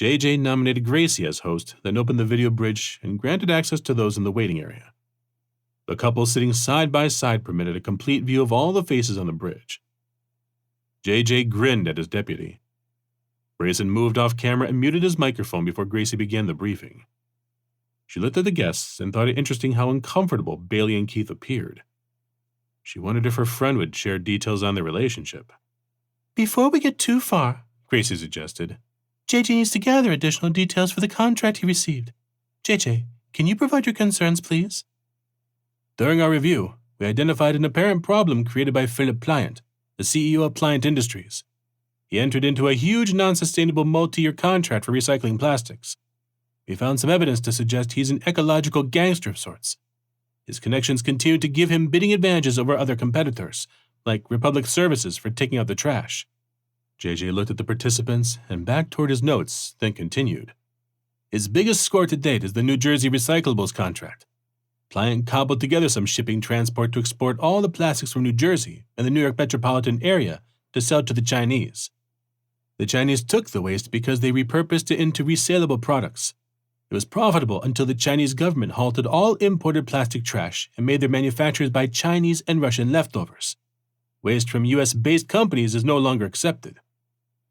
JJ nominated Gracie as host, then opened the video bridge and granted access to those in the waiting area. The couple sitting side by side permitted a complete view of all the faces on the bridge. JJ grinned at his deputy. Grayson moved off camera and muted his microphone before Gracie began the briefing. She looked at the guests and thought it interesting how uncomfortable Bailey and Keith appeared. She wondered if her friend would share details on their relationship. "Before we get too far," Gracie suggested, "JJ needs to gather additional details for the contract he received. JJ, can you provide your concerns, please?" "During our review, we identified an apparent problem created by Philip Pliant, the CEO of Pliant Industries. He entered into a huge non-sustainable multi-year contract for recycling plastics. We found some evidence to suggest he's an ecological gangster of sorts. His connections continue to give him bidding advantages over other competitors, like Republic Services for taking out the trash." JJ looked at the participants and back toward his notes, then continued. "His biggest score to date is the New Jersey Recyclables contract. Pliant cobbled together some shipping transport to export all the plastics from New Jersey and the New York metropolitan area to sell to the Chinese. The Chinese took the waste because they repurposed it into resaleable products. It was profitable until the Chinese government halted all imported plastic trash and made their manufacturers buy Chinese and Russian leftovers. Waste from US-based companies is no longer accepted.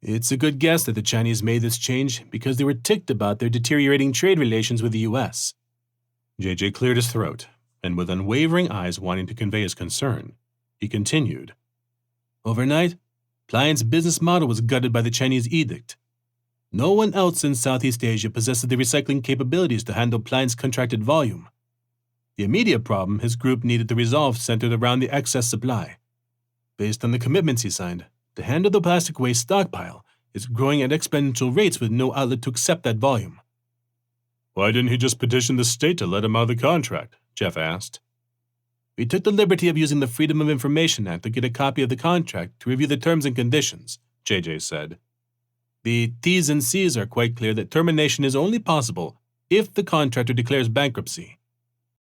It's a good guess that the Chinese made this change because they were ticked about their deteriorating trade relations with the US. JJ cleared his throat, and with unwavering eyes wanting to convey his concern, he continued. "Overnight, Pliant's business model was gutted by the Chinese edict. No one else in Southeast Asia possesses the recycling capabilities to handle Pliant's contracted volume. The immediate problem his group needed to resolve centered around the excess supply. Based on the commitments he signed, to handle the plastic waste stockpile is growing at exponential rates with no outlet to accept that volume." "Why didn't he just petition the state to let him out of the contract?" Jeff asked. "We took the liberty of using the Freedom of Information Act to get a copy of the contract to review the terms and conditions," JJ said. "The T's and C's are quite clear that termination is only possible if the contractor declares bankruptcy.